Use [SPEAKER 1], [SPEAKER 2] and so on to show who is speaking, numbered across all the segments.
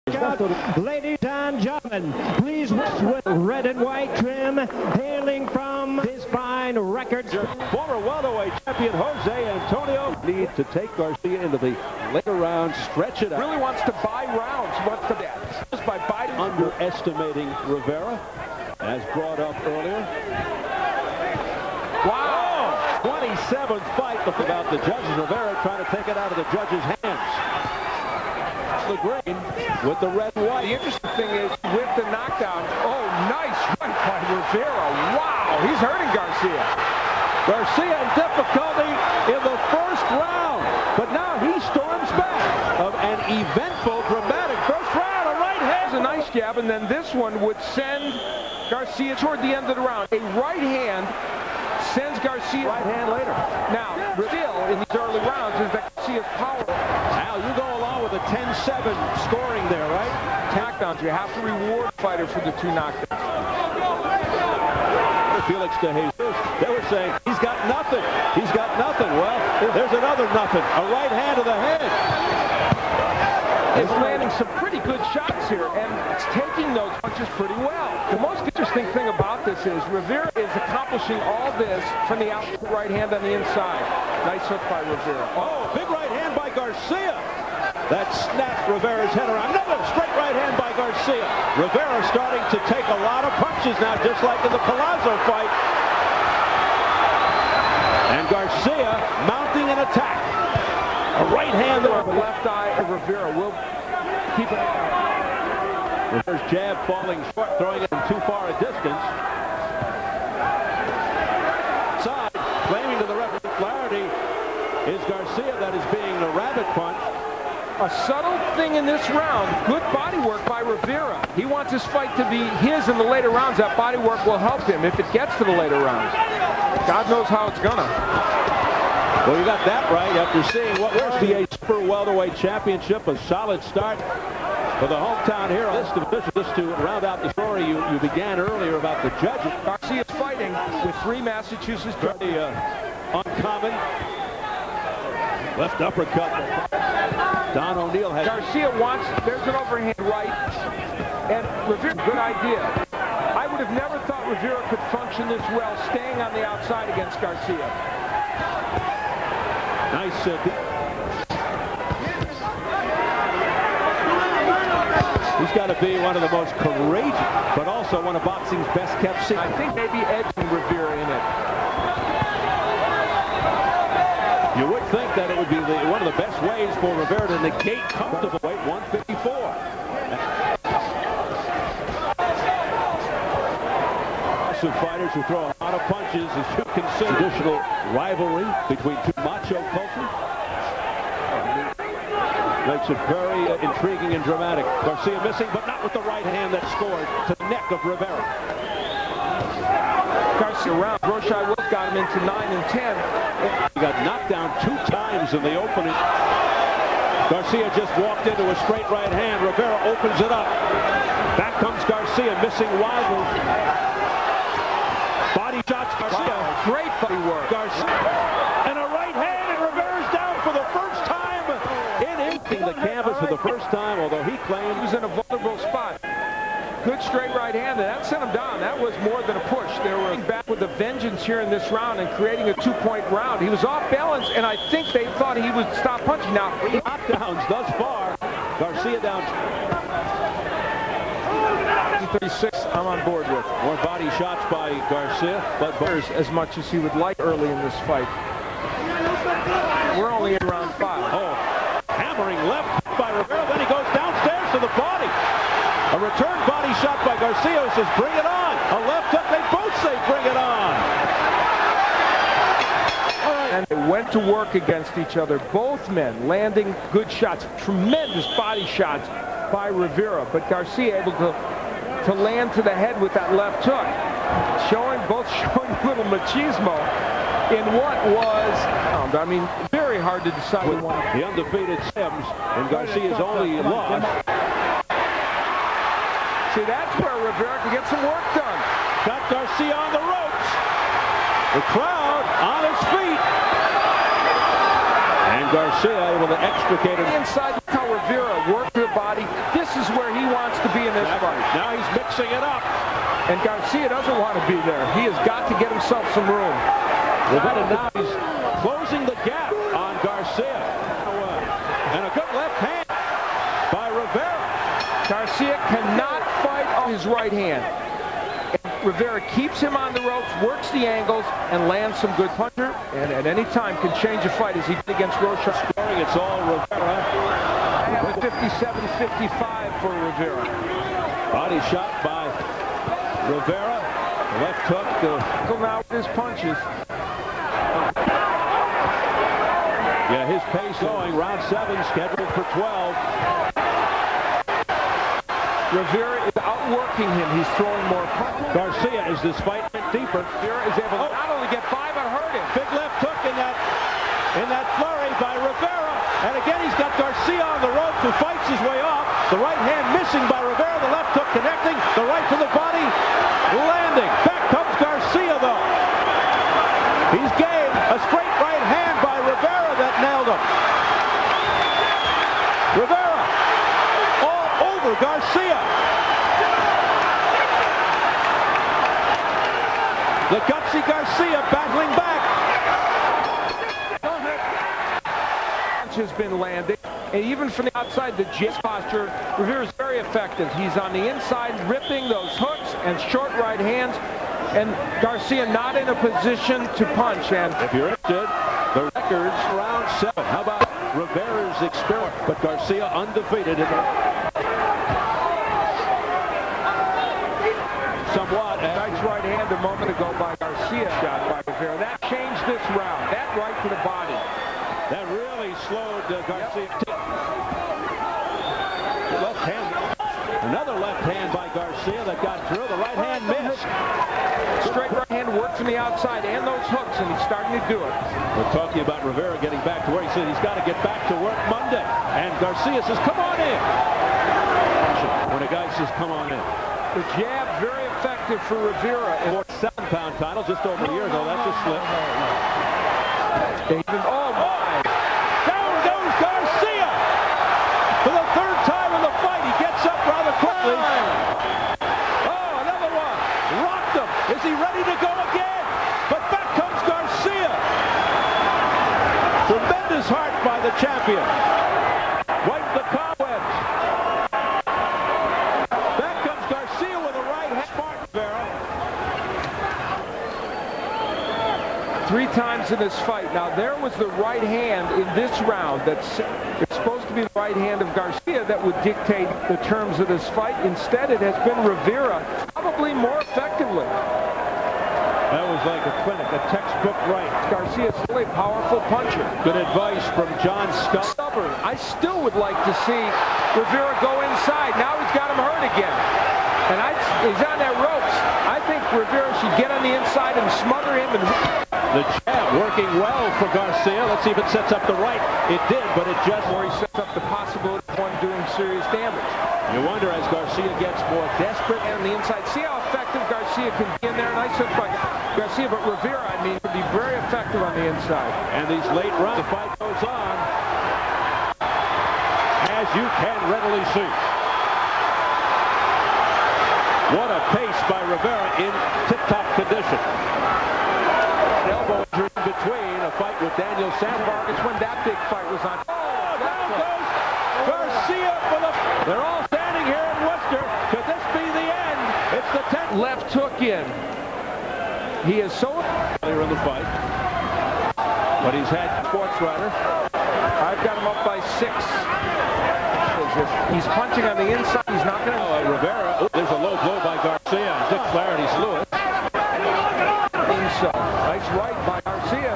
[SPEAKER 1] Ladies and gentlemen, please with red and white trim, hailing from his fine records.
[SPEAKER 2] Former welterweight champion Jose Antonio need to take Garcia into the later rounds, stretch it out.
[SPEAKER 3] Really wants to buy rounds. Wants to just by biting.
[SPEAKER 2] Underestimating Rivera, as brought up earlier.
[SPEAKER 3] Wow!
[SPEAKER 2] 27th fight about the judges. Rivera trying to take it out of the judges' hands. The green with the red and white.
[SPEAKER 3] The interesting thing is with the knockdown. Oh, nice right by Rivera. Wow, he's hurting Garcia.
[SPEAKER 2] Garcia in difficulty in the first round, but now he storms back of an eventful, dramatic first round. A right hand.
[SPEAKER 3] A nice jab, and then this one would send Garcia toward the end of the round. A right hand sends Garcia.
[SPEAKER 2] Right hand later.
[SPEAKER 3] Now, still in these early rounds is that Garcia's power.
[SPEAKER 2] Al, you go along with a 10-7 scoring there, right?
[SPEAKER 3] Knockdowns. You have to reward the fighter for the two knockdowns.
[SPEAKER 2] Felix de Jesus, they were saying he's got nothing. He's got nothing. Well, there's another nothing. A right hand to the head.
[SPEAKER 3] Is landing some pretty good shots here, and it's taking those punches pretty well. The most interesting thing about this is Rivera is accomplishing all this from the outside right hand on the inside. Nice hook by Rivera.
[SPEAKER 2] Oh, big right hand by Garcia. That snapped Rivera's head around. Another straight right hand by Garcia. Rivera starting to take a lot of punches now, just like in the Palazzo fight. And Garcia mounting an attack. A right hand there.
[SPEAKER 3] The left eye of Rivera will keep it.
[SPEAKER 2] Rivera's jab falling short, throwing it in too far a distance. Side, claiming to the referee clarity, is Garcia that is being the rabbit punch.
[SPEAKER 3] A subtle thing in this round, good body work by Rivera. He wants his fight to be his in the later rounds. That body work will help him if it gets to the later rounds. God knows how it's gonna.
[SPEAKER 2] Well, you got that right after seeing what was the Super Welterweight Championship. A solid start for the hometown hero. Just to round out the story you began earlier about the judges.
[SPEAKER 3] Garcia's fighting with 3 Massachusetts judges.
[SPEAKER 2] Very uncommon. Left uppercut. Don O'Neill has.
[SPEAKER 3] Garcia wants, there's an overhand right, and Rivera, good idea. I would have never thought Rivera could function this well, staying on the outside against Garcia.
[SPEAKER 2] Nice. He's got to be one of the most courageous, but also one of boxing's best kept secrets.
[SPEAKER 3] I think maybe edging Rivera in it.
[SPEAKER 2] You would think that it would be one of the best ways for Rivera to negate comfortable weight 154. Some fighters who throw a lot of punches as you consider traditional rivalry between two macho cultures. Makes it very intriguing and dramatic. Garcia missing, but not with the right hand that scored to the neck of Rivera.
[SPEAKER 3] Garcia around. Roshai Wolf got him into 9 and 10.
[SPEAKER 2] He got knocked down 2 times in the opening. Garcia just walked into a straight right hand. Rivera opens it up. Back comes Garcia, missing wildly. Body shots Garcia.
[SPEAKER 3] Wow, great body work.
[SPEAKER 2] Garcia. And a right hand, and Rivera's down for the first time in the canvas for the first time, although he claims
[SPEAKER 3] he was in a vulnerable spot. Good straight right hand, and that sent him down. That was more than a push. They were back with a vengeance here in this round and creating a 2-point round. He was off balance, and I think they thought he would stop punching. Now,
[SPEAKER 2] 3 knockdowns thus far. Garcia down
[SPEAKER 3] 36, I'm on board with.
[SPEAKER 2] More body shots by Garcia, but
[SPEAKER 3] as much as he would like early in this fight. We're only in round 5.
[SPEAKER 2] Oh, hammering left by Rivera, then he goes downstairs to the body. A return body shot by Garcia says, bring it on. A left hook, they both say, bring it on.
[SPEAKER 3] And they went to work against each other. Both men landing good shots, tremendous body shots by Rivera, but Garcia able to land to the head with that left hook. Both showing a little machismo in what was, I mean, very hard to decide.
[SPEAKER 2] With the undefeated Sims and Garcia's only loss.
[SPEAKER 3] See, that's where Rivera can get some work done.
[SPEAKER 2] Got Garcia on the ropes. The crowd on his feet. And Garcia able to extricate him.
[SPEAKER 3] Inside, how Rivera worked the body. This is where he wants to be in this fight.
[SPEAKER 2] Now he's mixing it up.
[SPEAKER 3] And Garcia doesn't want to be there. He has got to get himself some room.
[SPEAKER 2] Rivera now he's closing the gap on Garcia. And a good left hand by Rivera.
[SPEAKER 3] Garcia cannot fight on his right hand. Rivera keeps him on the ropes, works the angles, and lands some good puncher. And at any time can change a fight as he did against Rocha.
[SPEAKER 2] Scoring, it's all Rivera.
[SPEAKER 3] 57-55 for Rivera.
[SPEAKER 2] Body shot by Rivera. Left hook.
[SPEAKER 3] Now with his punches.
[SPEAKER 2] Yeah, his pace going. Round 7 scheduled for 12.
[SPEAKER 3] Rivera is outworking him. He's throwing more punches.
[SPEAKER 2] Garcia, as this fight went deeper,
[SPEAKER 3] Rivera is able to not only get 5 but hurt him.
[SPEAKER 2] Big left hook in that flurry by Rivera. And again, he's got Garcia on the ropes who fights his way off. The right hand missing by Rivera. The left hook connecting. The right to the body. Landing. Back comes Garcia, though. He's game. A straight right hand by Rivera that nailed him. Rivera all over Garcia. The gutsy Garcia battling back.
[SPEAKER 3] Has been landing, and even from the outside, the jab posture, Rivera is very effective. He's on the inside, ripping those hooks and short right hands, and Garcia not in a position to punch. And
[SPEAKER 2] if you're interested, the record's round 7. How about Rivera's experiment? But Garcia undefeated in somewhat.
[SPEAKER 3] Nice right hand a moment ago by Garcia, shot by Rivera. That changed this round. That right to the body.
[SPEAKER 2] That really slowed Garcia. Yep. Left hand. Another left hand by Garcia that got through. The right hand missed.
[SPEAKER 3] Straight right hand works from the outside and those hooks, and he's starting to do it.
[SPEAKER 2] We're talking about Rivera getting back to work. He said he's got to get back to work Monday. And Garcia says, come on in. When a guy says, come on in.
[SPEAKER 3] The jab, very effective for Rivera.
[SPEAKER 2] For 7-pound title just over a year ago. That's a slip.
[SPEAKER 3] Oh, my.
[SPEAKER 2] Down goes Garcia. For the 3rd time in the fight, he gets up rather quickly. Oh, another one. Rocked him. Is he ready to go again? But back comes Garcia. Tremendous heart by the champion. Wipe the cobwebs. Back comes Garcia with a right hand. Smart Rivera.
[SPEAKER 3] 3 times in this fight. Now, there was the right hand in this round it's supposed to be the right hand of Garcia that would dictate the terms of this fight. Instead, it has been Rivera, probably more effectively.
[SPEAKER 2] That was like a clinic, a textbook right.
[SPEAKER 3] Garcia is still a powerful puncher.
[SPEAKER 2] Good advice from John
[SPEAKER 3] Stubborn. I still would like to see Rivera go inside. Now he's got him hurt again. And he's on that ropes. I think Rivera should get on the inside and smother him. And
[SPEAKER 2] the jab working well for Garcia. Let's see if it sets up the right. It did, but it just...
[SPEAKER 3] Or he sets up the possibility of one doing serious damage.
[SPEAKER 2] You wonder as Garcia gets more desperate.
[SPEAKER 3] And on the inside, see how effective Garcia can be in there. Nice hook by Garcia, but Rivera, I mean, can be very effective on the inside.
[SPEAKER 2] And these late rounds, the fight goes on, as you can readily see. What a pace by Rivera in tip-top condition. Elbow injury in between a fight with Daniel Sandberg.
[SPEAKER 3] It's when that big fight was on.
[SPEAKER 2] Oh, down goes Garcia for the... They're all standing here in Worcester. Could this be the end? It's the 10th.
[SPEAKER 3] Left hook in. He is so...
[SPEAKER 2] Earlier in the fight. But he's had sports writer.
[SPEAKER 3] I've got him up by 6. He's punching on the inside. He's not going to...
[SPEAKER 2] Rivera. Oh, there's a low blow by Garcia. Dick Flaherty's Lewis.
[SPEAKER 3] So, nice right by Garcia.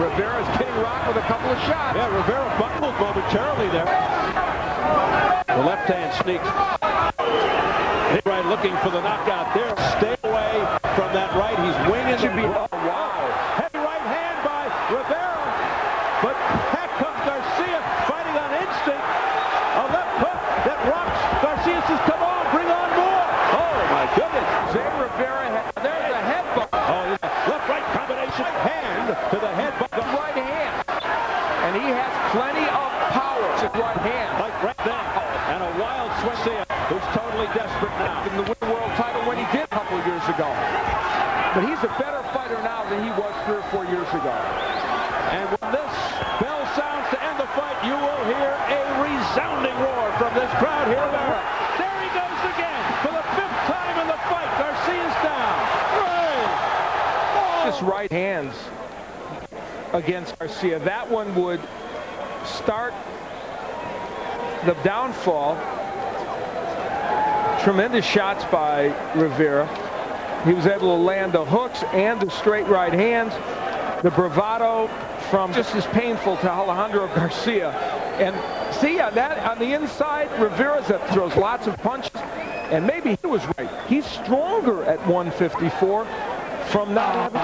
[SPEAKER 3] Rivera's getting rocked with a couple of shots.
[SPEAKER 2] Yeah, Rivera buckled momentarily there. The left hand sneaks. Hit right, looking for the knockout there. Stay away from that right. He's winging.
[SPEAKER 3] Oh, wow.
[SPEAKER 2] Heavy right hand by Rivera. But back comes Garcia fighting on instinct. A left hook that rocks. Garcia says, come on, bring on more. Oh, my goodness.
[SPEAKER 3] Rivera, there's a headbutt.
[SPEAKER 2] Oh, left-right combination. Hand to the head.
[SPEAKER 3] The right hand. And he has plenty of power to right hand.
[SPEAKER 2] Like right there. And a wild swing. who's totally desperate now.
[SPEAKER 3] In the world title when he did a couple years ago. But he's a better fighter now than he was 3 or 4 years ago.
[SPEAKER 2] And when this bell sounds to end the fight, you will hear a resounding roar from this crowd here. There he goes again for the 5th time in the fight. Garcia's down.
[SPEAKER 3] His right hands against Garcia. That one would start the downfall. Tremendous shots by Rivera. He was able to land the hooks and the straight right hands. The bravado from just as painful to Alejandro Garcia. And see that on the inside, Rivera throws lots of punches. And maybe he was right. He's stronger at 154 from not having